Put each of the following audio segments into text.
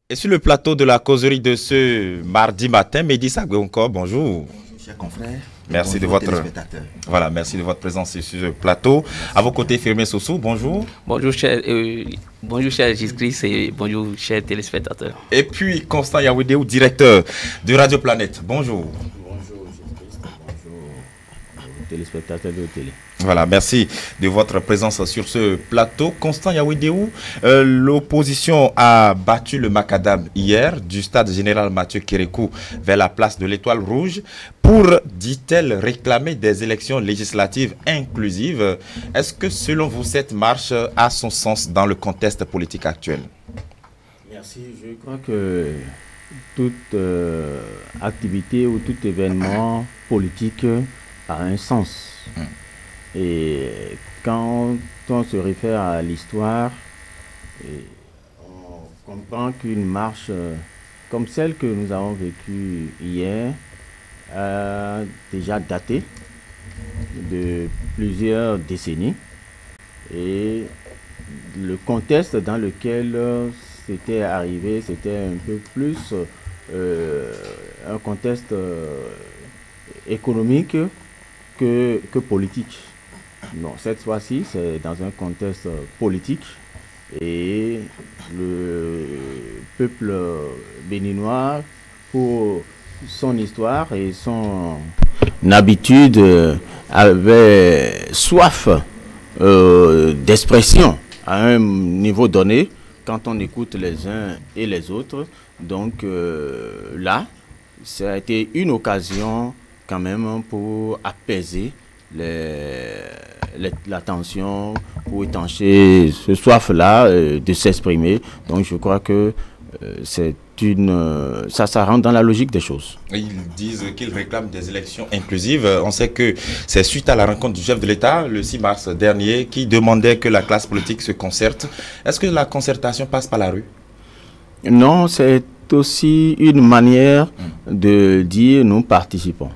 Et sur le plateau de la causerie de ce mardi matin, Mehdi Sagwe encore, bonjour. Bonjour chers confrères. Merci de Bonjour votre téléspectateurs. voilà, merci de votre présence sur ce plateau. À vos côtés, Firmin Sossou, bonjour. Bonjour cher Jésus-Christ et bonjour chers téléspectateurs. Et puis Constant Yawidéou, directeur de Radio Planète, bonjour. Bonjour Jésus-Christ, bonjour téléspectateurs de télé. Voilà, merci de votre présence sur ce plateau. Constant Yawidéou, l'opposition a battu le macadam hier du stade général Mathieu Kérékou vers la place de l'Étoile Rouge pour, dit-elle, réclamer des élections législatives inclusives. Est-ce que selon vous, cette marche a son sens dans le contexte politique actuel? Merci. Je crois que toute activité ou tout événement politique a un sens. Et quand on se réfère à l'histoire, on comprend qu'une marche comme celle que nous avons vécue hier a déjà daté de plusieurs décennies. Et le contexte dans lequel c'était arrivé, c'était un peu plus un contexte économique que politique. Non, cette fois-ci, c'est dans un contexte politique et le peuple béninois, pour son histoire et son habitude, avait soif d'expression à un niveau donné quand on écoute les uns et les autres. Donc là, ça a été une occasion quand même pour apaiser la tension, pour étancher ce soif-là de s'exprimer. Donc je crois que ça rentre dans la logique des choses. Ils disent qu'ils réclament des élections inclusives. On sait que c'est suite à la rencontre du chef de l'État le 6 mars dernier qui demandait que la classe politique se concerte. Est-ce que la concertation passe par la rue? Non, c'est aussi une manière de dire nous participons.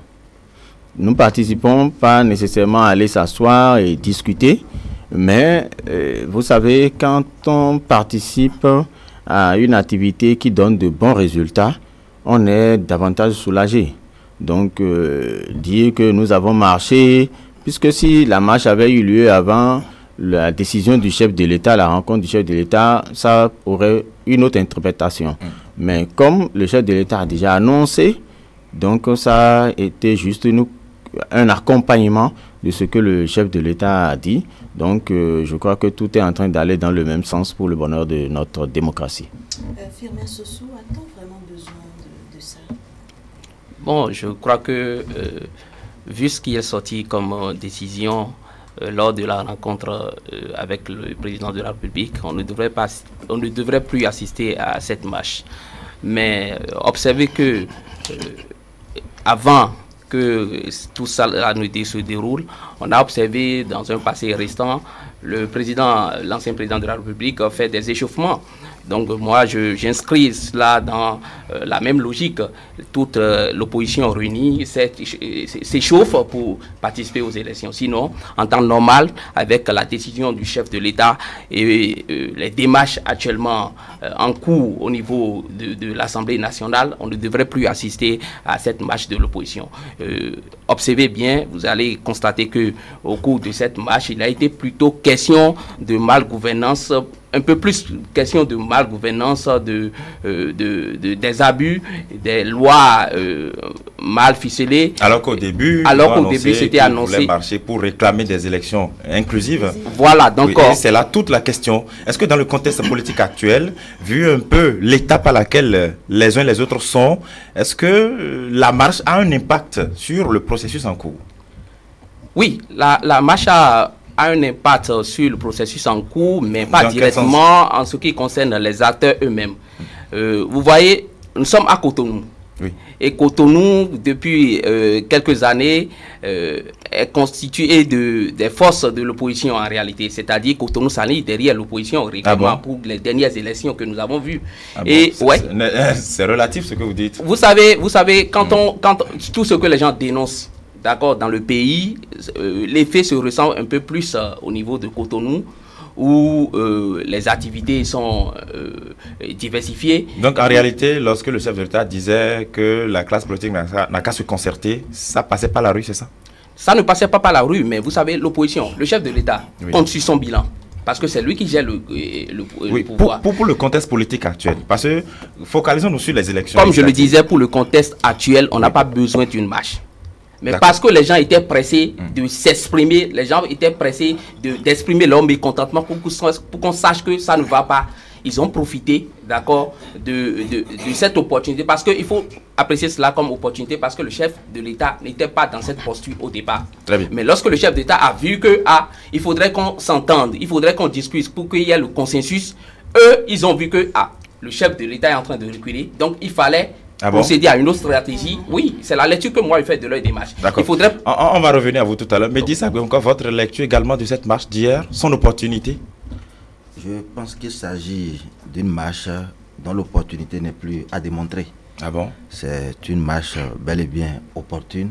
Nous participons pas nécessairement à aller s'asseoir et discuter, mais vous savez, quand on participe à une activité qui donne de bons résultats, on est davantage soulagé. Donc, dire que nous avons marché, puisque si la marche avait eu lieu avant la décision du chef de l'État, la rencontre du chef de l'État, ça aurait une autre interprétation. Mais comme le chef de l'État a déjà annoncé, donc ça a été juste un accompagnement de ce que le chef de l'État a dit. Donc, je crois que tout est en train d'aller dans le même sens pour le bonheur de notre démocratie. Firmin Sossou, a-t-on vraiment besoin de ça? Bon, je crois que, vu ce qui est sorti comme décision lors de la rencontre avec le président de la République, on ne devrait plus assister à cette marche. Mais observez que avant que tout ça se déroule, on a observé dans un passé récent l'ancien président de la République a fait des échauffements. Donc moi, j'inscris cela dans la même logique. Toute l'opposition réunie s'échauffe pour participer aux élections. Sinon, en temps normal, avec la décision du chef de l'État et les démarches actuellement en cours au niveau de l'Assemblée nationale, on ne devrait plus assister à cette marche de l'opposition. Observez bien, vous allez constater que au cours de cette marche, il a été plutôt question de malgouvernance, un peu plus question de malgouvernance, des abus, des lois mal ficelées. Alors qu'au début, c'était annoncé. Voulait marcher pour réclamer des élections inclusives. Voilà, donc c'est là toute la question. Est-ce que dans le contexte politique actuel, vu un peu l'étape à laquelle les uns et les autres sont, est-ce que la marche a un impact sur le processus en cours? Oui, la marche a un impact sur le processus en cours, mais pas directement en ce qui concerne les acteurs eux-mêmes. Vous voyez, nous sommes à Cotonou. Oui. Et Cotonou, depuis quelques années, est constitué des forces de l'opposition en réalité. C'est-à-dire Cotonou s'aligne derrière l'opposition régulièrement pour les dernières élections que nous avons vues. C'est relatif ce que vous dites. Vous savez quand tout ce que les gens dénoncent, d'accord, dans le pays, l'effet se ressent un peu plus au niveau de Cotonou, où les activités sont diversifiées. Donc en réalité, lorsque le chef de l'État disait que la classe politique n'a qu'à se concerter, ça passait par la rue, c'est ça? Ça ne passait pas par la rue, mais vous savez, l'opposition, le chef de l'État compte sur son bilan. Parce que c'est lui qui gère le pouvoir. Pour le contexte politique actuel, parce que focalisons-nous sur les élections. Comme je le disais, pour le contexte actuel, on n'a pas besoin d'une marche. Mais parce que les gens étaient pressés de s'exprimer, les gens étaient pressés d'exprimer leur mécontentement pour qu'on sache que ça ne va pas. Ils ont profité, d'accord, de cette opportunité, parce qu'il faut apprécier cela comme opportunité, parce que le chef de l'État n'était pas dans cette posture au départ. Très bien. Mais lorsque le chef d'État a vu que il faudrait qu'on s'entende, il faudrait qu'on discute pour qu'il y ait le consensus, eux, ils ont vu que le chef de l'État est en train de reculer, donc il fallait procéder à une autre stratégie. Oui, c'est la lecture que moi je fais de leur démarche. D'accord. On va revenir à vous tout à l'heure. Mais dis ça, encore votre lecture également de cette marche d'hier, son opportunité. Je pense qu'il s'agit d'une marche dont l'opportunité n'est plus à démontrer. Ah bon? C'est une marche bel et bien opportune,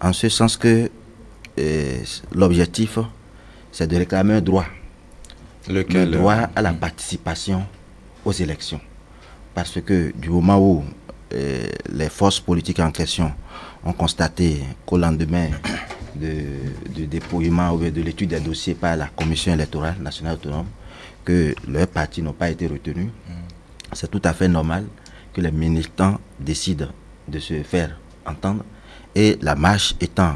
en ce sens que l'objectif, c'est de réclamer un droit. Lequel? Le droit à la participation aux élections. Parce que du moment où les forces politiques en question ont constaté qu'au lendemain du dépouillement ou de l'étude des dossiers par la Commission électorale nationale autonome, que leurs partis n'ont pas été retenus, c'est tout à fait normal que les militants décident de se faire entendre. Et la marche étant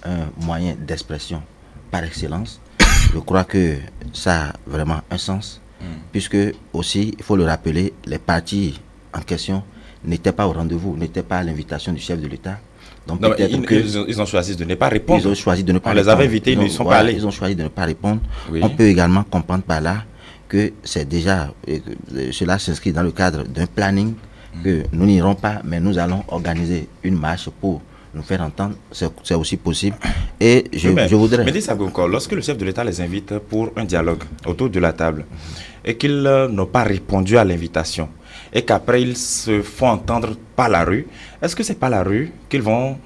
un moyen d'expression par excellence, je crois que ça a vraiment un sens, puisque aussi, il faut le rappeler, les partis en question n'étaient pas au rendez-vous, n'étaient pas à l'invitation du chef de l'État. Donc non, ils ont choisi de ne pas répondre. Ils ont choisi de ne pas répondre. On les avait invités, ils ne sont pas allés. Ils ont choisi de ne pas répondre. Oui. On peut également comprendre par là que c'est déjà, cela s'inscrit dans le cadre d'un planning, que nous n'irons pas, mais nous allons organiser une marche pour nous faire entendre. C'est aussi possible. Et je voudrais... Mais dis ça encore, lorsque le chef de l'État les invite pour un dialogue autour de la table, et qu'ils n'ont pas répondu à l'invitation, et qu'après ils se font entendre par la rue, est-ce que c'est par la rue qu'ils vont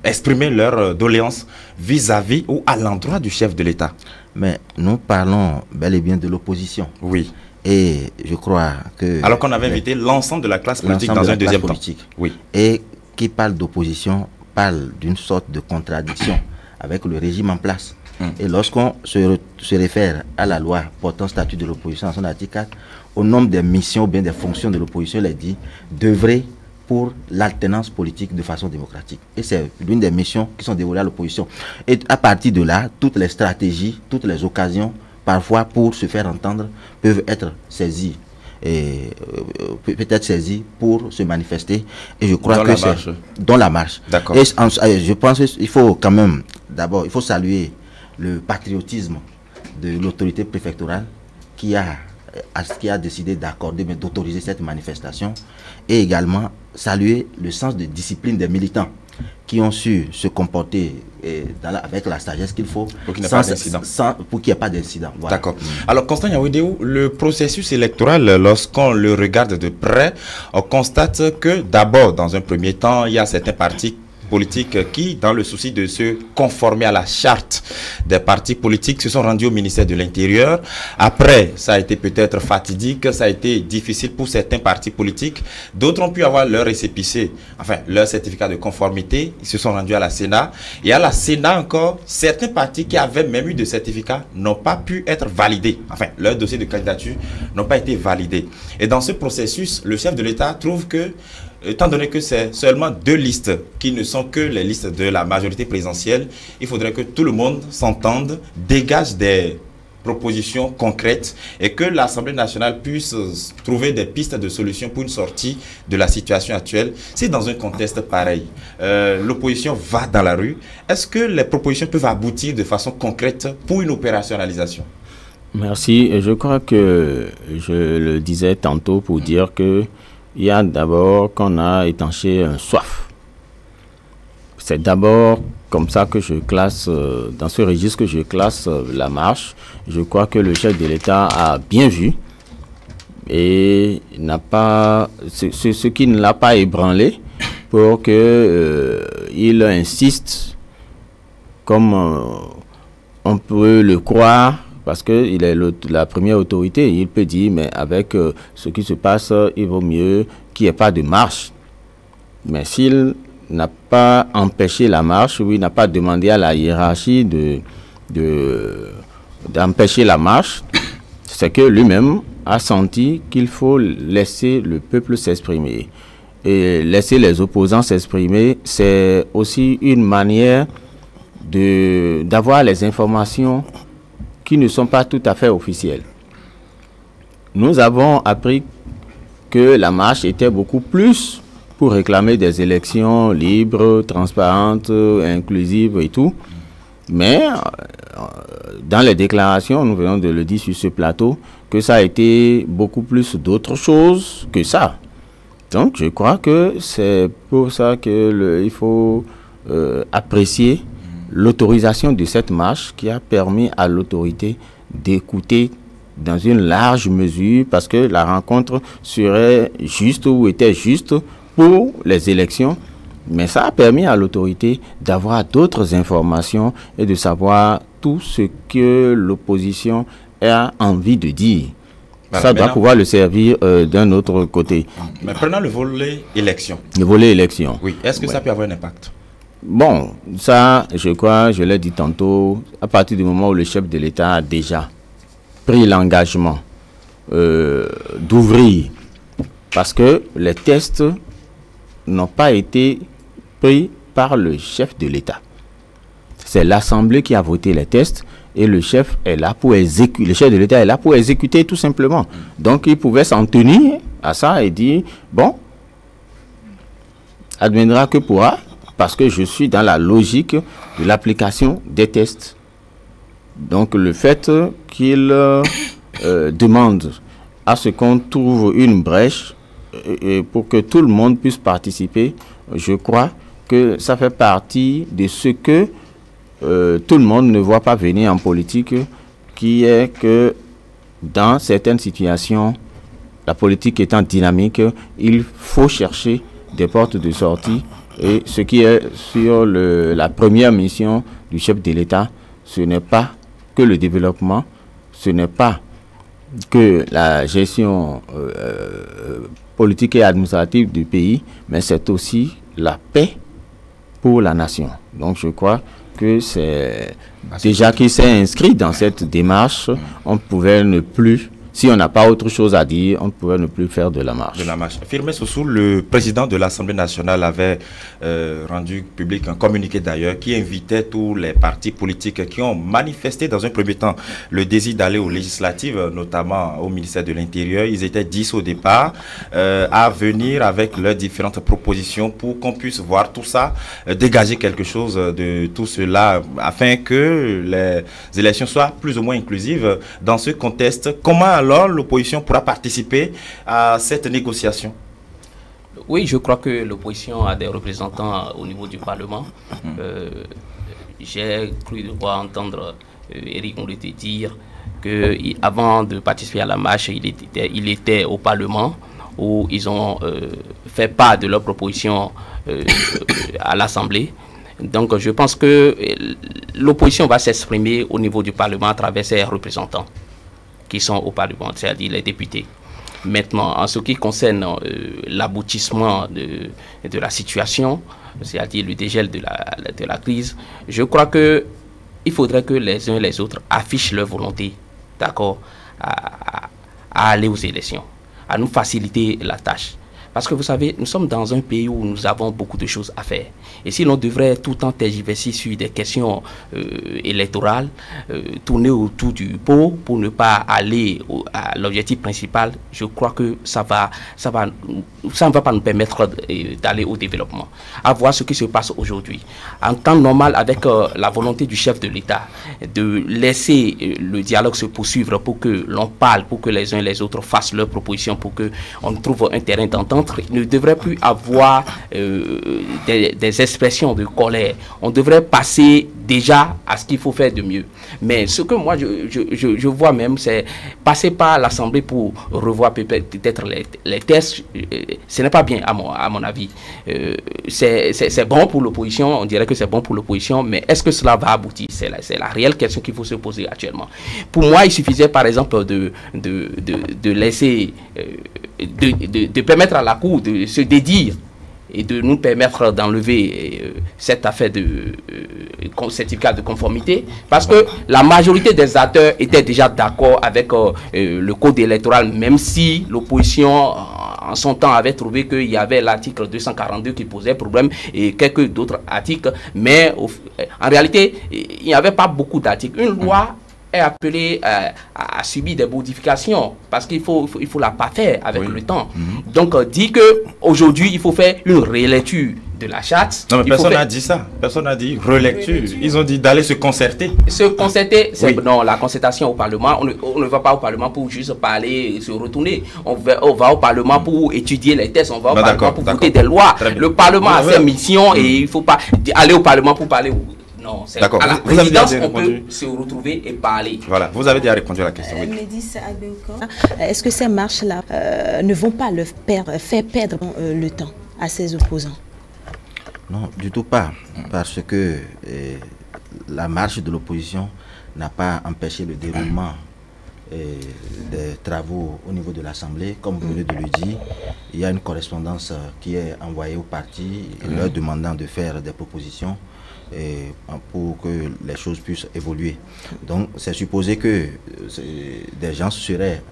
exprimer leur doléance vis-à-vis ou à l'endroit du chef de l'État? Mais nous parlons bel et bien de l'opposition. Oui. Et je crois que... Alors qu'on avait invité l'ensemble de la classe politique dans un deuxième temps. Oui. Et qui parle d'opposition parle d'une sorte de contradiction avec le régime en place. Et lorsqu'on se réfère à la loi portant statut de l'opposition en son article 4, au nombre des missions ou bien des fonctions de l'opposition, il est dit d'œuvrer pour l'alternance politique de façon démocratique. Et c'est l'une des missions qui sont dévolées à l'opposition. Et à partir de là, toutes les stratégies, toutes les occasions, parfois pour se faire entendre, peuvent être saisies. Et peut-être saisies pour se manifester. Et je crois que c'est dans la marche. D'accord. Et je pense qu'il faut quand même, d'abord, il faut saluer le patriotisme de l'autorité préfectorale qui a décidé d'accorder, mais d'autoriser cette manifestation, et également saluer le sens de discipline des militants qui ont su se comporter avec la sagesse qu'il faut pour qu'il n'y ait pas d'incident. Voilà. D'accord. Alors, Constant Yaoudéou, le processus électoral, lorsqu'on le regarde de près, on constate que d'abord, dans un premier temps, il y a certains partis politiques qui, dans le souci de se conformer à la charte des partis politiques, se sont rendus au ministère de l'Intérieur. Après, ça a été peut-être fatidique, ça a été difficile pour certains partis politiques. D'autres ont pu avoir leur récépissé, leur certificat de conformité. Ils se sont rendus à la Sénat. Et à la Sénat encore, certains partis qui avaient même eu de certificat n'ont pas pu être validés. Leur dossier de candidature n'ont pas été validés. Et dans ce processus, le chef de l'État trouve que étant donné que c'est seulement 2 listes qui ne sont que les listes de la majorité présidentielle, il faudrait que tout le monde s'entende, dégage des propositions concrètes et que l'Assemblée nationale puisse trouver des pistes de solutions pour une sortie de la situation actuelle. Si dans un contexte pareil, l'opposition va dans la rue, est-ce que les propositions peuvent aboutir de façon concrète pour une opérationnalisation? Merci. Je crois que je le disais tantôt pour dire que il y a d'abord qu'on a étanché un soif. C'est d'abord comme ça que je classe, dans ce registre que je classe la marche. Je crois que le chef de l'État a bien vu et n'a pas, ce qui ne l'a pas ébranlé pour que il insiste, comme on peut le croire, parce qu'il est la première autorité. Il peut dire, mais avec ce qui se passe, il vaut mieux qu'il n'y ait pas de marche. Mais s'il n'a pas empêché la marche, ou il n'a pas demandé à la hiérarchie d'empêcher la marche, c'est que lui-même a senti qu'il faut laisser le peuple s'exprimer. Et laisser les opposants s'exprimer, c'est aussi une manière d'avoir les informations qui ne sont pas tout à fait officielles. Nous avons appris que la marche était beaucoup plus pour réclamer des élections libres, transparentes, inclusives et tout. Mais dans les déclarations, nous venons de le dire sur ce plateau, que ça a été beaucoup plus d'autres choses que ça. Donc je crois que c'est pour ça qu'il faut apprécier l'autorisation de cette marche qui a permis à l'autorité d'écouter dans une large mesure, parce que la rencontre serait juste ou était juste pour les élections. Mais ça a permis à l'autorité d'avoir d'autres informations et de savoir tout ce que l'opposition a envie de dire. Voilà, ça doit pouvoir le servir d'un autre côté. Mais prenons le volet élection. Le volet élection. Oui. Est-ce que ça peut avoir un impact? Bon, ça, je crois, je l'ai dit tantôt, à partir du moment où le chef de l'État a déjà pris l'engagement d'ouvrir, parce que les tests n'ont pas été pris par le chef de l'État. C'est l'Assemblée qui a voté les tests et le chef est là pour exécuter. Le chef de l'État est là pour exécuter tout simplement. Donc il pouvait s'en tenir à ça et dire bon, adviendra que pourra, parce que je suis dans la logique de l'application des tests. Donc le fait qu'il demande à ce qu'on trouve une brèche pour que tout le monde puisse participer, je crois que ça fait partie de ce que tout le monde ne voit pas venir en politique, qui est que dans certaines situations, la politique étant dynamique, il faut chercher des portes de sortie. Et ce qui est sur la première mission du chef de l'État, ce n'est pas que le développement, ce n'est pas que la gestion politique et administrative du pays, mais c'est aussi la paix pour la nation. Donc je crois que c'est déjà qu'il s'est inscrit dans cette démarche, on pouvait ne plus, si on n'a pas autre chose à dire, on pouvait ne plus faire de la marche. De la marche. Firmin Sossou, le président de l'Assemblée nationale avait rendu public un communiqué d'ailleurs qui invitait tous les partis politiques qui ont manifesté dans un premier temps le désir d'aller aux législatives, notamment au ministère de l'Intérieur. Ils étaient 10 au départ à venir avec leurs différentes propositions pour qu'on puisse voir tout ça, dégager quelque chose de tout cela afin que les élections soient plus ou moins inclusives dans ce contexte. Comment alors l'opposition pourra participer à cette négociation? Oui, je crois que l'opposition a des représentants au niveau du Parlement. J'ai cru devoir entendre Éric Ndoye dire qu'avant de participer à la marche, il était au Parlement où ils ont fait part de leurs propositions à l'Assemblée. Donc je pense que l'opposition va s'exprimer au niveau du Parlement à travers ses représentants qui sont au Parlement, c'est-à-dire les députés. Maintenant, en ce qui concerne l'aboutissement de la situation, c'est-à-dire le dégel de la crise, je crois qu'il faudrait que les uns et les autres affichent leur volonté, d'accord, à aller aux élections, à nous faciliter la tâche. Parce que vous savez, nous sommes dans un pays où nous avons beaucoup de choses à faire. Et si l'on devrait tout le temps tergiverser sur des questions électorales, tourner autour du pot pour ne pas aller à l'objectif principal, je crois que ça ne va pas nous permettre d'aller au développement. À voir ce qui se passe aujourd'hui. En temps normal, avec la volonté du chef de l'État de laisser le dialogue se poursuivre pour que l'on parle, pour que les uns et les autres fassent leurs propositions, pour qu'on trouve un terrain d'entente, il ne devrait plus avoir des expressions de colère. On devrait passer déjà à ce qu'il faut faire de mieux. Mais ce que moi je vois même, c'est passer par l'Assemblée pour revoir peut-être les tests. Ce n'est pas bien à mon avis. C'est bon pour l'opposition, on dirait que c'est bon pour l'opposition, mais est-ce que cela va aboutir? C'est la réelle question qu'il faut se poser actuellement. Pour moi, il suffisait par exemple de laisser, de permettre à la Cour de se dédire et de nous permettre d'enlever cette affaire de certificat de conformité, parce que la majorité des acteurs étaient déjà d'accord avec le code électoral, même si l'opposition en son temps avait trouvé qu'il y avait l'article 242 qui posait problème et quelques d'autres articles, mais en réalité, il n'y avait pas beaucoup d'articles. Une loi est appelée à subir des modifications parce qu'il faut la parfaire avec le temps. Donc, dit qu'aujourd'hui, il faut faire une relecture de la charte. Non, mais personne n'a dit ça. Personne n'a dit relecture. Ils ont dit d'aller se concerter. Se concerter, c'est non, la concertation au Parlement. On ne va pas au Parlement pour juste parler et se retourner. On va au Parlement pour étudier les textes. On va au Parlement pour voter des lois. Le Parlement a ses missions et il ne faut pas aller au Parlement pour parler. Non, c'est à la présidence qu'on peut se retrouver et parler. Voilà, vous avez déjà répondu à la question. Est-ce que ces marches-là ne vont pas faire perdre le temps à ses opposants? Non, du tout pas. Parce que la marche de l'opposition n'a pas empêché le déroulement des travaux au niveau de l'Assemblée. Comme vous venez de le dire, il y a une correspondance qui est envoyée aux partis leur demandant de faire des propositions pour que les choses puissent évoluer. Donc c'est supposé que des gens seraient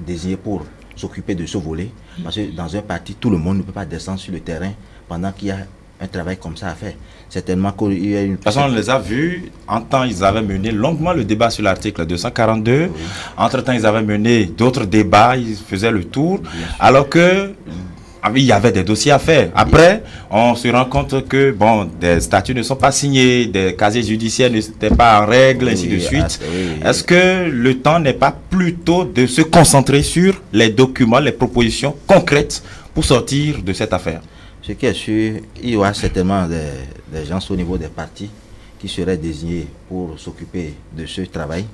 désignés pour s'occuper de ce volet, parce que dans un parti, tout le monde ne peut pas descendre sur le terrain pendant qu'il y a un travail comme ça à faire. Certainement qu'il y a une... Parce qu'on les a vus, en temps ils avaient mené longuement le débat sur l'article 242, entre-temps ils avaient mené d'autres débats, ils faisaient le tour, alors que il y avait des dossiers à faire. Après, on se rend compte que bon, des statuts ne sont pas signés, des casiers judiciaires n'étaient pas en règle, ainsi de suite. Est-ce que le temps n'est pas plutôt de se concentrer sur les documents, les propositions concrètes pour sortir de cette affaire? Ce qui est sûr, il y aura certainement des gens au niveau des partis qui seraient désignés pour s'occuper de ce travail.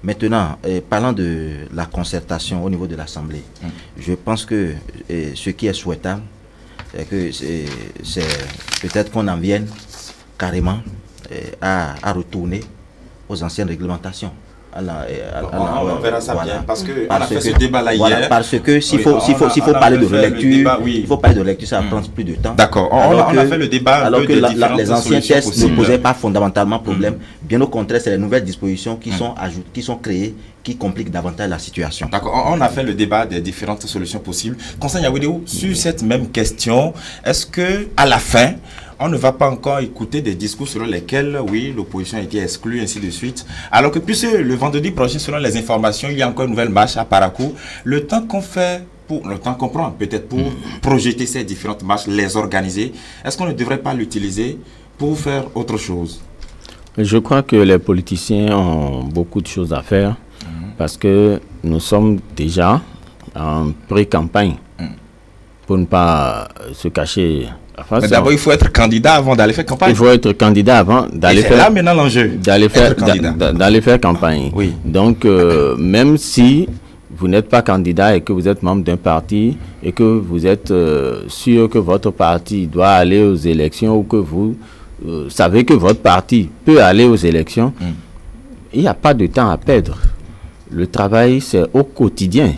Maintenant, parlant de la concertation au niveau de l'Assemblée, je pense que ce qui est souhaitable, c'est que c'est peut-être qu'on en vienne carrément à retourner aux anciennes réglementations. On verra ça bien, parce qu'on a fait ce débat-là hier. Parce que s'il faut parler de relecture, il faut parler de lecture, ça va prendre plus de temps. D'accord, on a fait le débat. Alors que les anciens tests ne posaient pas fondamentalement problème. Bien au contraire, c'est les nouvelles dispositions qui sont créées, qui compliquent davantage la situation. D'accord, on a fait le débat des différentes solutions possibles. Conseil Yawedéou, sur cette même question, est-ce que à la fin, on ne va pas encore écouter des discours selon lesquels, oui, l'opposition a été exclue, ainsi de suite. Alors que puisque le vendredi prochain, selon les informations, il y a encore une nouvelle marche à Parakou, le temps qu'on prend peut-être pour projeter ces différentes marches, les organiser, est-ce qu'on ne devrait pas l'utiliser pour faire autre chose? Je crois que les politiciens ont beaucoup de choses à faire parce que nous sommes déjà en pré-campagne pour ne pas se cacher. Enfin, mais d'abord, il faut être candidat avant d'aller faire campagne. Il faut être candidat avant d'aller faire. C'est là maintenant l'enjeu. D'aller faire campagne. Oui. Donc, même si vous n'êtes pas candidat et que vous êtes membre d'un parti et que vous êtes sûr que votre parti doit aller aux élections ou que vous savez que votre parti peut aller aux élections, il n'y a pas de temps à perdre. Le travail, c'est au quotidien.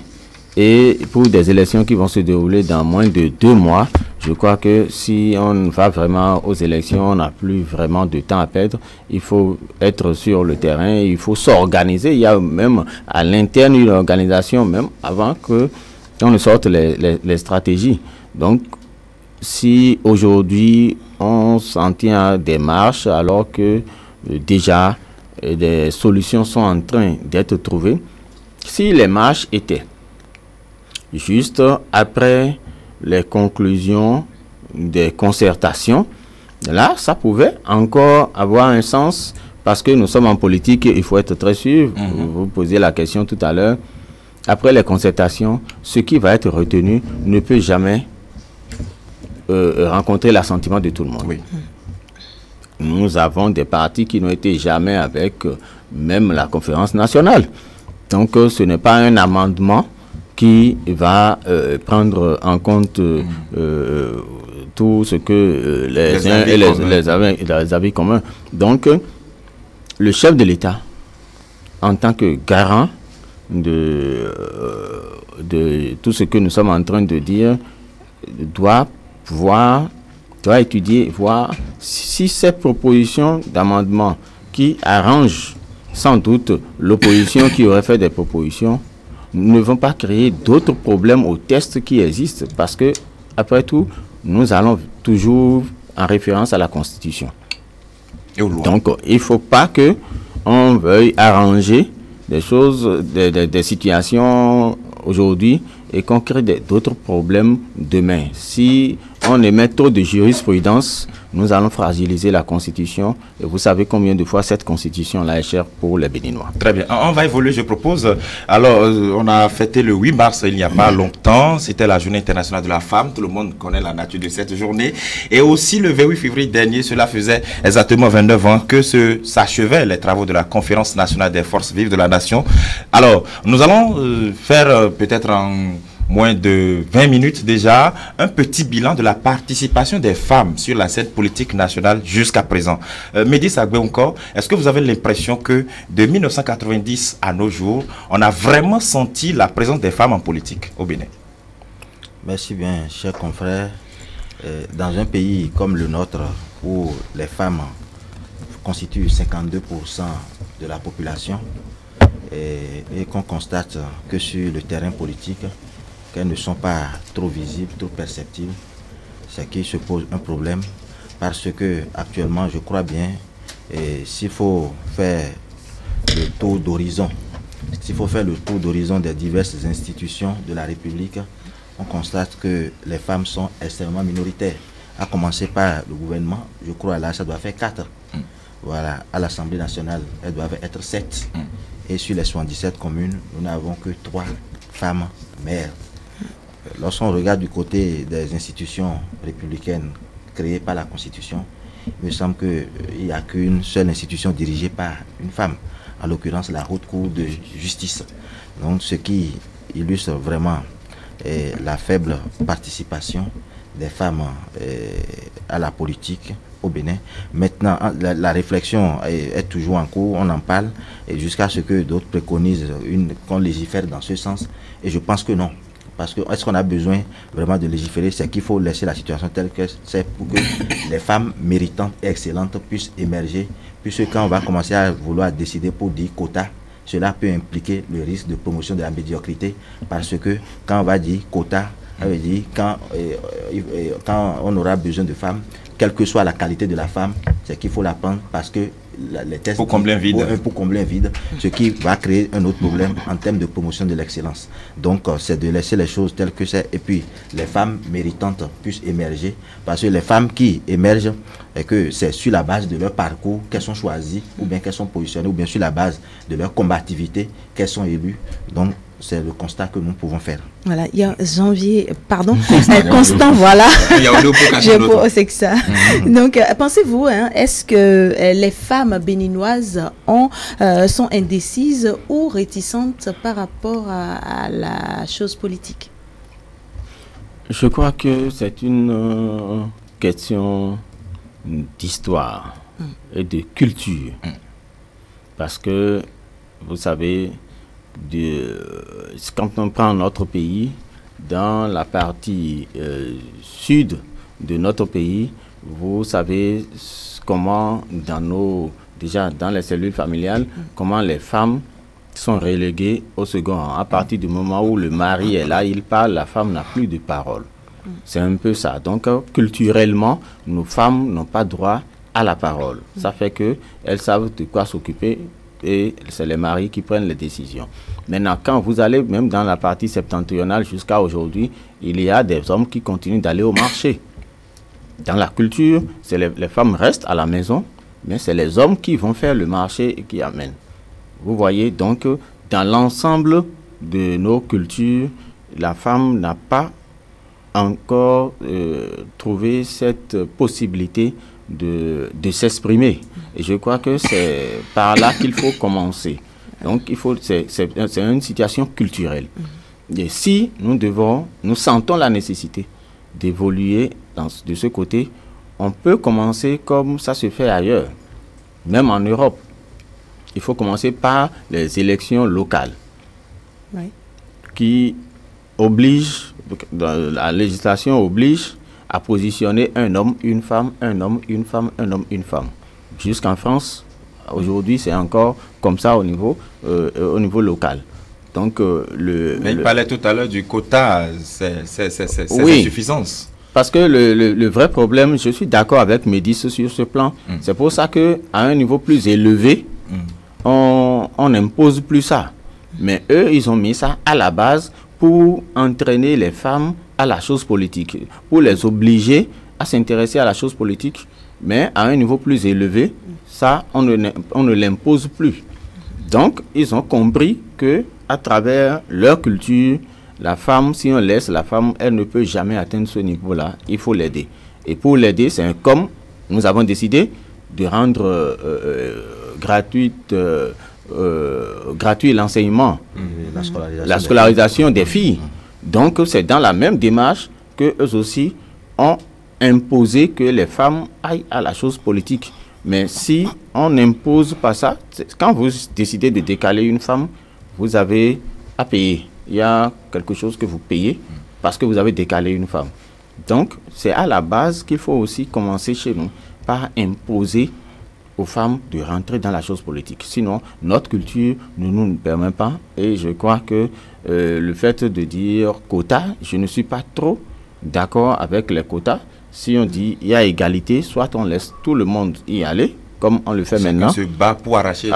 Et pour des élections qui vont se dérouler dans moins de 2 mois, je crois que si on va vraiment aux élections, on n'a plus vraiment de temps à perdre. Il faut être sur le terrain, il faut s'organiser. Il y a même à l'interne une organisation, même avant que on ne sorte les stratégies. Donc, si aujourd'hui on s'en tient à des marches alors que déjà des solutions sont en train d'être trouvées, si les marches étaient juste après les conclusions des concertations, là, ça pouvait encore avoir un sens parce que nous sommes en politique et il faut être très sûr. Vous posiez la question tout à l'heure. Après les concertations, ce qui va être retenu ne peut jamais rencontrer l'assentiment de tout le monde. Oui. nous avons des partis qui n'ont été jamais avec même la conférence nationale. Donc ce n'est pas un amendement qui va prendre en compte tout ce que les uns et les avis communs. Donc le chef de l'État, en tant que garant de tout ce que nous sommes en train de dire, doit étudier, voir si cette proposition d'amendement qui arrange sans doute l'opposition qui aurait fait des propositions ne vont pas créer d'autres problèmes au test qui existent, parce que après tout, nous allons toujours en référence à la Constitution. Donc, il ne faut pas que on veuille arranger des choses, des situations aujourd'hui et qu'on crée d'autres problèmes demain. Si on émet trop de jurisprudence, nous allons fragiliser la Constitution. Et vous savez combien de fois cette Constitution-là est chère pour les Béninois. Très bien. On va évoluer, je propose. Alors, on a fêté le 8 mars il n'y a pas longtemps. C'était la Journée internationale de la femme. Tout le monde connaît la nature de cette journée. Et aussi, le 28 février dernier, cela faisait exactement 29 ans que s'achevaient les travaux de la Conférence nationale des forces vives de la nation. Alors, nous allons faire peut-être en moins de 20 minutes déjà, un petit bilan de la participation des femmes sur la scène politique nationale jusqu'à présent. Mehdi Sagbe-Onkor, est-ce que vous avez l'impression que de 1990 à nos jours, on a vraiment senti la présence des femmes en politique au Bénin? Merci bien, chers confrères. Dans un pays comme le nôtre, où les femmes constituent 52% de la population, et qu'on constate que sur le terrain politique, qu'elles ne sont pas trop visibles, trop perceptibles, c'est qu'il se pose un problème, parce que actuellement, je crois bien, s'il faut faire le tour d'horizon, des diverses institutions de la République, on constate que les femmes sont extrêmement minoritaires. À commencer par le gouvernement, je crois là, ça doit faire 4. Voilà, à l'Assemblée nationale, elles doivent être 7. Et sur les 77 communes, nous n'avons que 3 femmes maires. Lorsqu'on regarde du côté des institutions républicaines créées par la Constitution, il me semble qu'il n'y a qu'une seule institution dirigée par une femme, en l'occurrence la Haute Cour de justice. Donc ce qui illustre vraiment la faible participation des femmes à la politique au Bénin. Maintenant, la réflexion est toujours en cours, on en parle, et jusqu'à ce que d'autres préconisent qu'on légifère dans ce sens. Et je pense que non. Parce que est-ce qu'on a besoin vraiment de légiférer? C'est qu'il faut laisser la situation telle que c'est pour que les femmes méritantes et excellentes puissent émerger. Puisque quand on va commencer à vouloir décider pour dire quota, cela peut impliquer le risque de promotion de la médiocrité. Parce que quand on va dire quota, ça veut dire quand on aura besoin de femmes, quelle que soit la qualité de la femme, c'est qu'il faut la prendre parce que les tests pour combler un vide, ce qui va créer un autre problème en termes de promotion de l'excellence. Donc c'est de laisser les choses telles que c'est, et puis les femmes méritantes puissent émerger, parce que les femmes qui émergent, et que c'est sur la base de leur parcours qu'elles sont choisies, ou bien qu'elles sont positionnées, ou bien sur la base de leur combativité qu'elles sont élues. Donc c'est le constat que nous pouvons faire. Voilà, il y a Constant, voilà. C'est que ça. Donc, pensez-vous, est-ce que les femmes béninoises sont indécises ou réticentes par rapport à la chose politique? Je crois que c'est une question d'histoire et de culture. Parce que, vous savez, quand on prend notre pays, dans la partie sud de notre pays, vous savez comment déjà dans les cellules familiales, comment les femmes sont reléguées au second rang. À partir du moment où le mari est là, il parle, la femme n'a plus de parole. C'est un peu ça. Donc culturellement, nos femmes n'ont pas droit à la parole. Ça fait qu'elles savent de quoi s'occuper, et c'est les maris qui prennent les décisions. Maintenant, quand vous allez même dans la partie septentrionale jusqu'à aujourd'hui, il y a des hommes qui continuent d'aller au marché. Dans la culture, les femmes restent à la maison, mais c'est les hommes qui vont faire le marché et qui amènent. Vous voyez, donc, dans l'ensemble de nos cultures, la femme n'a pas encore trouvé cette possibilité de s'exprimer. Et je crois que c'est par là qu'il faut commencer. Donc, c'est une situation culturelle. Et si nous sentons la nécessité d'évoluer de ce côté, on peut commencer comme ça se fait ailleurs, même en Europe. Il faut commencer par les élections locales, qui obligent, la législation oblige à positionner un homme, une femme, un homme, une femme, un homme, une femme. Jusqu'en France, aujourd'hui, c'est encore comme ça au niveau local. Donc, mais il parlait tout à l'heure du quota, c'est insuffisance. Parce que le vrai problème, je suis d'accord avec Médis sur ce plan, c'est pour ça qu'à un niveau plus élevé, on n'impose plus ça. Mais eux, ils ont mis ça à la base pour entraîner les femmes à la chose politique, pour les obliger à s'intéresser à la chose politique. Mais à un niveau plus élevé, ça, on ne l'impose plus. Donc, ils ont compris que à travers leur culture, la femme, si on laisse la femme, elle ne peut jamais atteindre ce niveau-là. Il faut l'aider. Et pour l'aider, c'est comme nous avons décidé de rendre gratuit l'enseignement, la scolarisation des filles. Donc, c'est dans la même démarche qu'eux aussi ont imposé que les femmes aillent à la chose politique. Mais si on n'impose pas ça, quand vous décidez de décaler une femme, vous avez à payer. Il y a quelque chose que vous payez parce que vous avez décalé une femme. Donc, c'est à la base qu'il faut aussi commencer chez nous par imposer aux femmes de rentrer dans la chose politique. Sinon, notre culture ne nous permet pas. Et je crois que le fait de dire quota, je ne suis pas trop d'accord avec les quotas. Si on dit il y a égalité, soit on laisse tout le monde y aller, comme on le fait maintenant. Se bat pour arracher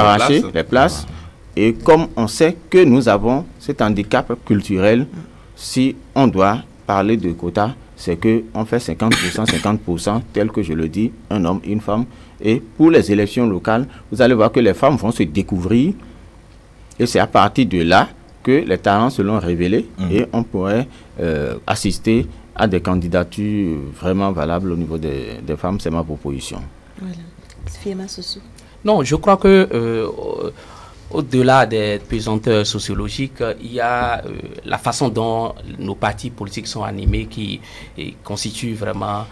les places. Et comme on sait que nous avons cet handicap culturel, si on doit parler de quotas, c'est qu'on fait 50%, 50%, tel que je le dis, un homme, une femme. Et pour les élections locales, vous allez voir que les femmes vont se découvrir. Et c'est à partir de là que les talents se l'ont révélé. Et on pourrait assister à des candidatures vraiment valables au niveau des femmes. C'est ma proposition. Voilà. Fiema Sossou. Non, je crois que au-delà des pesanteurs sociologiques, il y a la façon dont nos partis politiques sont animés qui constitue vraiment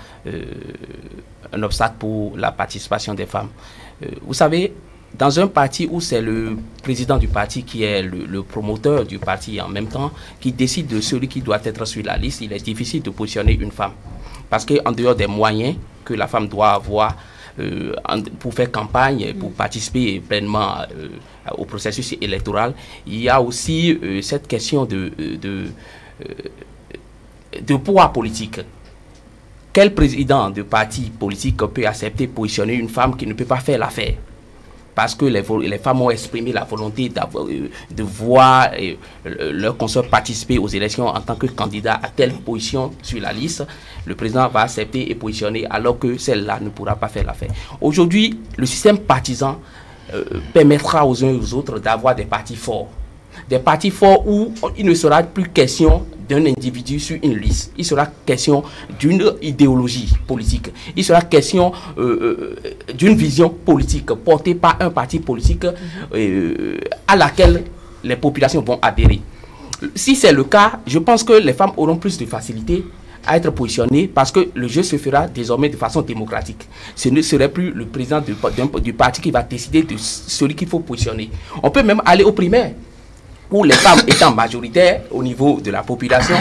un obstacle pour la participation des femmes. Vous savez, dans un parti où c'est le président du parti qui est le promoteur du parti en même temps, qui décide de celui qui doit être sur la liste, il est difficile de positionner une femme. Parce qu'en dehors des moyens que la femme doit avoir pour faire campagne, pour participer pleinement au processus électoral, il y a aussi cette question de poids politique. Quel président de parti politique peut accepter de positionner une femme qui ne peut pas faire l'affaire? Parce que les femmes ont exprimé la volonté de voir leurs consorts participer aux élections en tant que candidat à telle position sur la liste. Le président va accepter et positionner alors que celle-là ne pourra pas faire l'affaire. Aujourd'hui, le système partisan permettra aux uns et aux autres d'avoir des partis forts. Des partis forts où il ne sera plus question d'un individu sur une liste. Il sera question d'une idéologie politique. Il sera question d'une vision politique portée par un parti politique à laquelle les populations vont adhérer. Si c'est le cas, je pense que les femmes auront plus de facilité à être positionnées parce que le jeu se fera désormais de façon démocratique. Ce ne serait plus le président du parti qui va décider de celui qu'il faut positionner. On peut même aller aux primaires, où les femmes étant majoritaires au niveau de la population,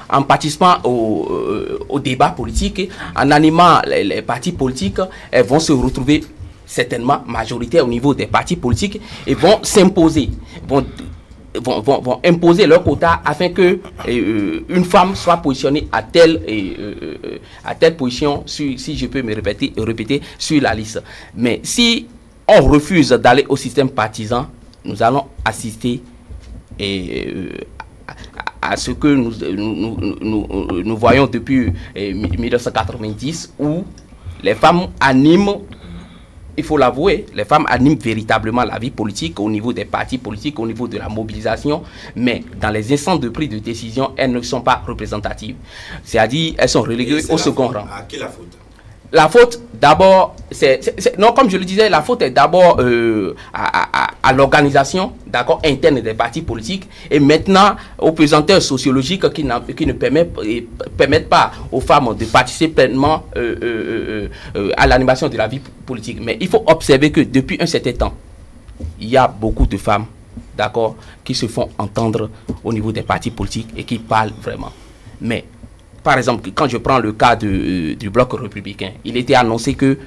en participant au débat politique, en animant les partis politiques, elles vont se retrouver certainement majoritaires au niveau des partis politiques et vont s'imposer, vont imposer leur quota afin que une femme soit positionnée à telle position, si je peux me répéter, sur la liste. Mais si on refuse d'aller au système partisan, nous allons assister à ce que nous voyons depuis 1990 où les femmes animent, il faut l'avouer, les femmes animent véritablement la vie politique au niveau des partis politiques, au niveau de la mobilisation, mais dans les instances de prise de décision, elles ne sont pas représentatives. C'est-à-dire, elles sont reléguées au second rang. À qui la faute? la faute, d'abord, non, comme je le disais, la faute est d'abord à l'organisation, d'accord, interne des partis politiques, et maintenant aux pesanteurs sociologiques qui ne permettent pas aux femmes de participer pleinement à l'animation de la vie politique. Mais il faut observer que depuis un certain temps, il y a beaucoup de femmes, d'accord, qui se font entendre au niveau des partis politiques et qui parlent vraiment. Mais par exemple, quand je prends le cas du bloc républicain, il était annoncé que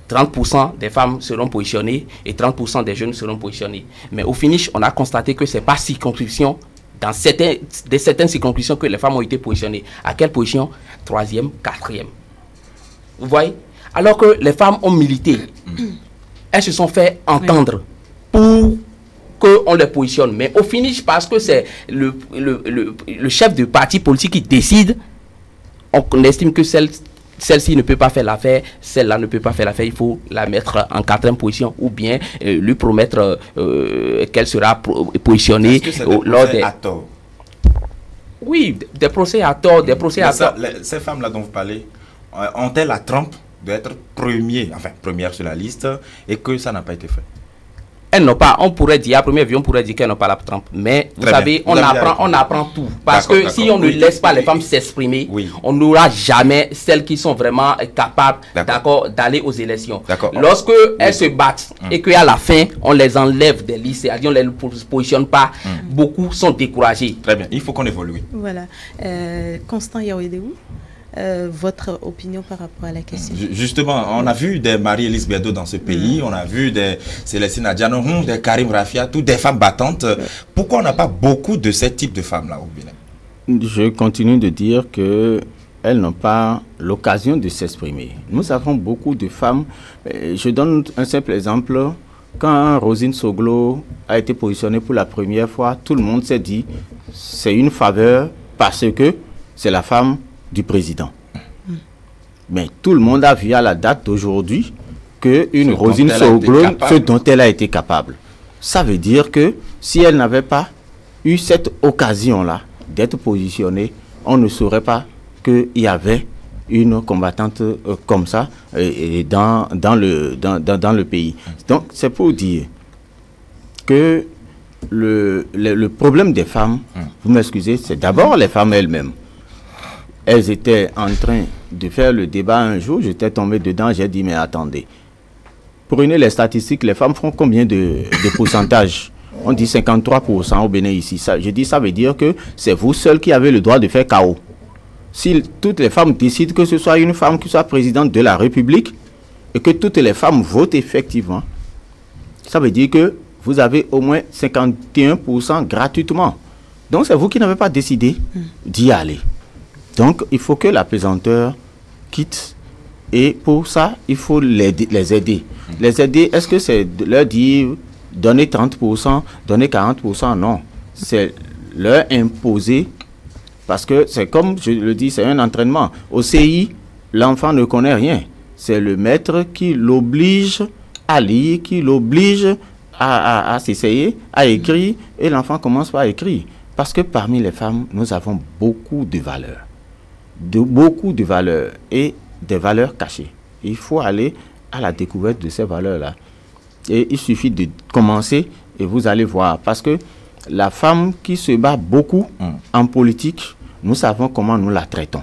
30% des femmes seront positionnées et 30% des jeunes seront positionnés. Mais au finish, on a constaté que ce n'est pas circonscription, dans certaines circonscriptions que les femmes ont été positionnées. À quelle position? 3e, 4e. Vous voyez? Alors que les femmes ont milité. Elles se sont fait entendre pour qu'on les positionne. Mais au finish, parce que c'est le chef de parti politique qui décide, on estime que celle-ci ne peut pas faire l'affaire, celle-là ne peut pas faire l'affaire, il faut la mettre en 4e position ou bien lui promettre qu'elle sera positionnée lors des... à tort? Oui, des procès à tort, des procès à tort. Ces femmes-là dont vous parlez, ont-elles la trempe d'être première sur la liste et que ça n'a pas été fait? Elles n'ont pas, on pourrait dire, à première vue, on pourrait dire qu'elles n'ont pas la trempe. Mais vous savez, on apprend tout. Parce que si on ne laisse pas les femmes s'exprimer, on n'aura jamais celles qui sont vraiment capables d'aller aux élections. Lorsque elles se battent et qu'à la fin, on les enlève des listes, c'est-à-dire on ne les positionne pas, beaucoup sont découragés. Très bien, il faut qu'on évolue. Voilà. Constant Yaouedéou, votre opinion par rapport à la question? Justement, on a vu des Marie-Élise Bédo dans ce pays, on a vu des Célestine Adjanohon, des Karim Rafia, toutes des femmes battantes. Pourquoi on n'a pas beaucoup de ce type de femmes-là au Bénin? Je continue de dire qu'elles n'ont pas l'occasion de s'exprimer. Nous avons beaucoup de femmes. Je donne un simple exemple. Quand Rosine Soglo a été positionnée pour la première fois, tout le monde s'est dit c'est une faveur parce que c'est la femme du président. Mais tout le monde a vu à la date d'aujourd'hui qu'une Rosine Soglo, ce dont elle a été capable. Ça veut dire que si elle n'avait pas eu cette occasion-là d'être positionnée, on ne saurait pas qu'il y avait une combattante comme ça dans le pays. Donc c'est pour dire que le problème des femmes, vous m'excusez, c'est d'abord les femmes elles-mêmes. Elles étaient en train de faire le débat un jour, j'étais tombé dedans, j'ai dit mais attendez, prenez les statistiques, les femmes font combien de pourcentage? On dit 53% au Bénin ici. Je dis ça veut dire que c'est vous seuls qui avez le droit de faire chaos. Si toutes les femmes décident que ce soit une femme qui soit présidente de la République et que toutes les femmes votent effectivement, ça veut dire que vous avez au moins 51% gratuitement. Donc c'est vous qui n'avez pas décidé d'y aller. Donc, il faut que la pesanteur quitte et pour ça, il faut les aider. Les aider, est-ce que c'est leur dire donner 30%, donner 40%? Non. C'est leur imposer parce que c'est comme je le dis, c'est un entraînement. Au CI, l'enfant ne connaît rien. C'est le maître qui l'oblige à lire, qui l'oblige à s'essayer, à écrire et l'enfant commence par écrire. Parce que parmi les femmes, nous avons beaucoup de valeurs. Beaucoup de valeurs et des valeurs cachées. Il faut aller à la découverte de ces valeurs-là. Et il suffit de commencer et vous allez voir. Parce que la femme qui se bat beaucoup en politique, nous savons comment nous la traitons.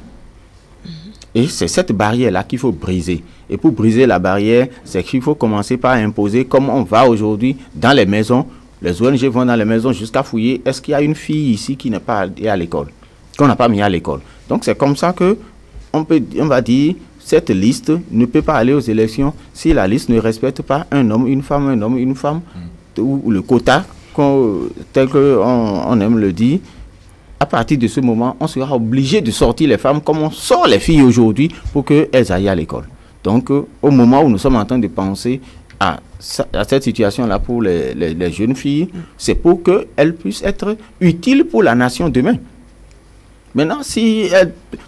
Et c'est cette barrière-là qu'il faut briser. Et pour briser la barrière, c'est qu'il faut commencer par imposer, comme on va aujourd'hui dans les maisons. Les ONG vont dans les maisons jusqu'à fouiller. Est-ce qu'il y a une fille ici qui n'est pas allée à l'école? Qu'on n'a pas mis à l'école. Donc c'est comme ça que on va dire cette liste ne peut pas aller aux élections si la liste ne respecte pas un homme, une femme, un homme, une femme, ou le quota tel qu'on aime le dire. À partir de ce moment, on sera obligé de sortir les femmes comme on sort les filles aujourd'hui pour qu'elles aillent à l'école. Donc au moment où nous sommes en train de penser à cette situation-là pour les jeunes filles, c'est pour qu'elles puissent être utiles pour la nation demain. Maintenant,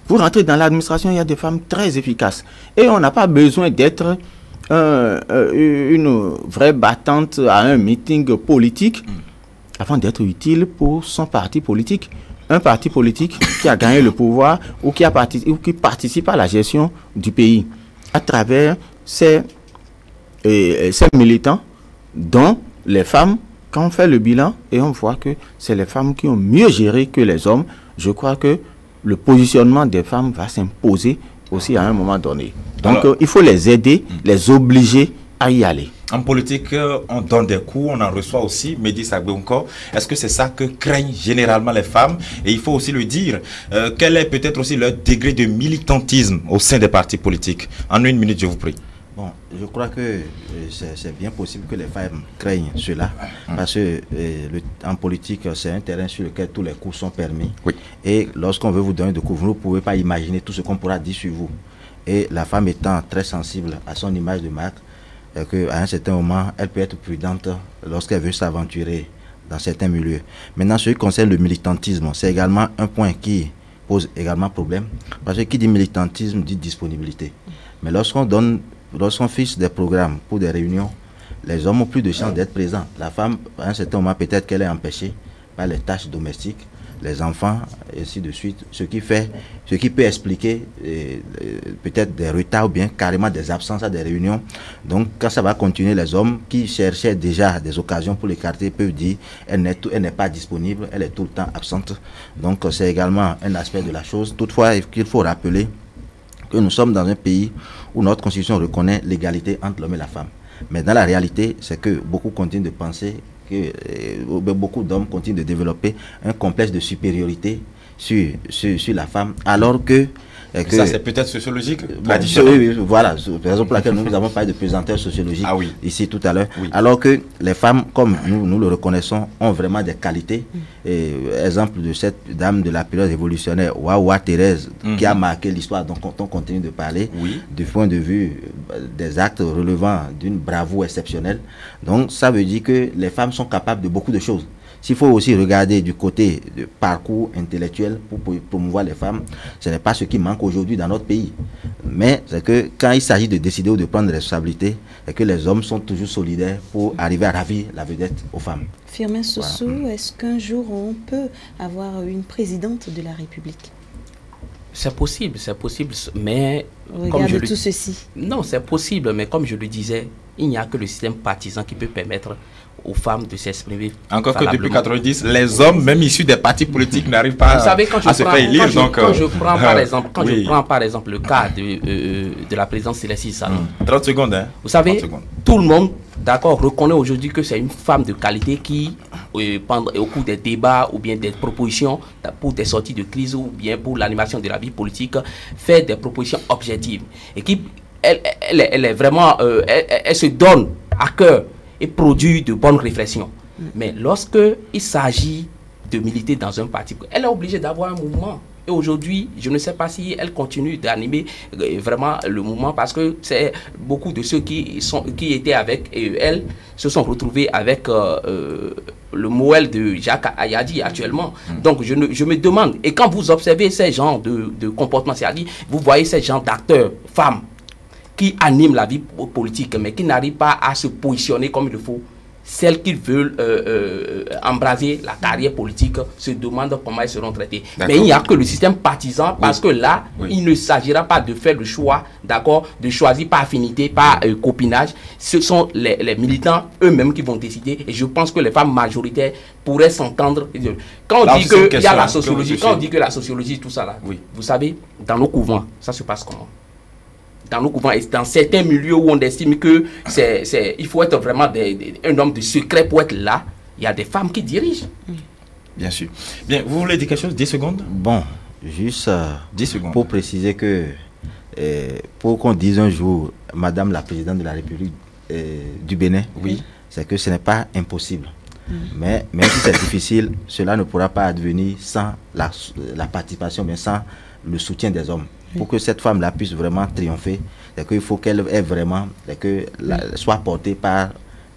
pour rentrer dans l'administration, il y a des femmes très efficaces. Et on n'a pas besoin d'être une vraie battante à un meeting politique avant d'être utile pour son parti politique. Un parti politique qui a gagné le pouvoir ou qui participe à la gestion du pays. à travers ces militants, dont les femmes, quand on fait le bilan et on voit que c'est les femmes qui ont mieux géré que les hommes, je crois que le positionnement des femmes va s'imposer aussi à un moment donné. Donc il faut les aider, les obliger à y aller. En politique, on donne des coups, on en reçoit aussi. Mehdi Sagbonko, est-ce que c'est ça que craignent généralement les femmes? Et il faut aussi le dire, quel est peut-être aussi leur degré de militantisme au sein des partis politiques? En 1 minute, je vous prie. Bon, je crois que c'est bien possible que les femmes craignent cela, parce que en politique, c'est un terrain sur lequel tous les coups sont permis. Oui. Et lorsqu'on veut vous donner des coups, vous ne pouvez pas imaginer tout ce qu'on pourra dire sur vous. Et la femme étant très sensible à son image de marque, qu'à un certain moment, elle peut être prudente lorsqu'elle veut s'aventurer dans certains milieux. Maintenant, ce qui concerne le militantisme, c'est également un point qui pose également problème, parce que qui dit militantisme dit disponibilité. Mais lorsqu'on fixe des programmes pour des réunions, les hommes ont plus de chances d'être présents. La femme, à un certain moment, peut-être qu'elle est empêchée par les tâches domestiques, les enfants, et ainsi de suite. Ce qui peut expliquer peut-être des retards ou bien carrément des absences à des réunions. Donc, quand ça va continuer, les hommes qui cherchaient déjà des occasions pour l'écarter peuvent dire elle n'est pas disponible, elle est tout le temps absente. Donc, c'est également un aspect de la chose. Toutefois, il faut rappeler que nous sommes dans un pays où notre constitution reconnaît l'égalité entre l'homme et la femme. Mais dans la réalité, c'est que beaucoup continuent de penser que beaucoup d'hommes continuent de développer un complexe de supériorité sur la femme, alors que ça, c'est peut-être sociologique. Oui, voilà, c'est la raison pour laquelle nous avons parlé de pesanteurs sociologiques ici tout à l'heure. Oui. Alors que les femmes, comme nous le reconnaissons, ont vraiment des qualités. Exemple de cette dame de la période révolutionnaire, Wawa Thérèse, qui a marqué l'histoire dont on continue de parler, du point de vue des actes relevant d'une bravoure exceptionnelle. Donc, ça veut dire que les femmes sont capables de beaucoup de choses. S'il faut aussi regarder du côté du parcours intellectuel pour promouvoir les femmes, ce n'est pas ce qui manque aujourd'hui dans notre pays. Mais c'est que quand il s'agit de décider ou de prendre des responsabilités, c'est que les hommes sont toujours solidaires pour arriver à ravir la vedette aux femmes. Firmin Sossou, est-ce qu'un jour on peut avoir une présidente de la République? C'est possible, mais... Regarde tout ceci. Non, c'est possible, mais comme je le disais, il n'y a que le système partisan qui peut permettre aux femmes de s'exprimer. Encore que depuis 90, les hommes, même issus des partis politiques, n'arrivent pas à se faire élire. Quand je prends par exemple le cas de la présidente Célestie Salom. 30 secondes, hein. Vous savez, tout le monde, d'accord, reconnaît aujourd'hui que c'est une femme de qualité qui, au cours des débats ou bien des propositions pour des sorties de crise ou bien pour l'animation de la vie politique, fait des propositions objectives. Et qui, elle est vraiment, elle se donne à cœur et produit de bonnes réflexions. Mais lorsque il s'agit de militer dans un parti, elle est obligée d'avoir un mouvement. Et aujourd'hui, je ne sais pas si elle continue d'animer vraiment le mouvement, parce que c'est beaucoup de ceux qui étaient avec elle se sont retrouvés avec le Moël de Jacques Ayadi actuellement. Donc je me demande, et quand vous observez ces genres de comportements, c'est-à-dire vous voyez ces genres d'acteurs, femmes, qui animent la vie politique, mais qui n'arrivent pas à se positionner comme il faut, celles qui veulent embraser la carrière politique se demandent comment elles seront traitées. Mais il n'y a que le système partisan, parce que là, il ne s'agira pas de faire le choix, d'accord, de choisir par affinité, par copinage. Ce sont les militants eux-mêmes qui vont décider, et je pense que les femmes majoritaires pourraient s'entendre. Quand on dit qu'il y a la sociologie, quand on dit que la sociologie, tout ça là, vous savez, dans nos couvents, ça se passe comment? Dans nos couvents et dans certains milieux où on estime que il faut être vraiment un homme de secret pour être là, il y a des femmes qui dirigent. Bien sûr. Bien, vous voulez dire quelque chose? 10 secondes? Bon, juste 10 secondes. Pour préciser que pour qu'on dise un jour Madame la Présidente de la République du Bénin, c'est que ce n'est pas impossible. Mais même si c'est difficile, cela ne pourra pas advenir sans la participation, mais sans le soutien des hommes. Pour que cette femme-là puisse vraiment triompher, c'est qu'il faut qu'elle ait vraiment, soit portée par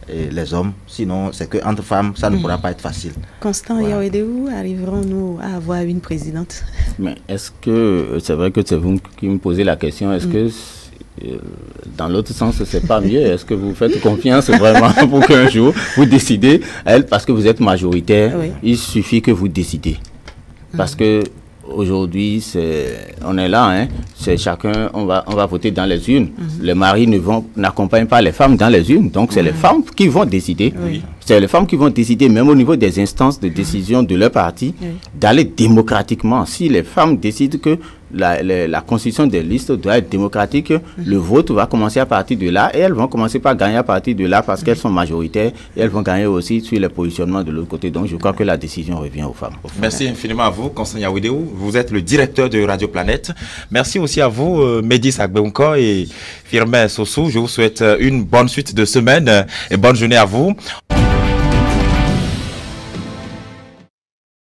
les hommes. Sinon, c'est qu'entre femmes, ça ne pourra pas être facile. Constant Yawedeou, arriverons-nous à avoir une présidente? Mais est-ce que, c'est vrai que c'est vous qui me posez la question, est-ce que dans l'autre sens, c'est pas mieux? Est-ce que vous faites confiance vraiment pour qu'un jour vous décidez, parce que vous êtes majoritaire, il suffit que vous décidez. Parce que aujourd'hui, on est là, hein, c'est chacun, on va voter dans les urnes. Les maris n'accompagnent pas les femmes dans les urnes, donc c'est les femmes qui vont décider. Oui. C'est les femmes qui vont décider, même au niveau des instances de décision de leur parti, d'aller démocratiquement. Si les femmes décident que la constitution des listes doit être démocratique, le vote va commencer à partir de là et elles vont commencer par gagner à partir de là parce qu'elles sont majoritaires et elles vont gagner aussi sur les positionnements de l'autre côté. Donc je crois que la décision revient aux femmes. Merci infiniment à vous, Constant Yawidéou. Vous êtes le directeur de Radio Planète. Merci aussi à vous, Médis Agbeunko et Firmin Sossou. Je vous souhaite une bonne suite de semaine et bonne journée à vous.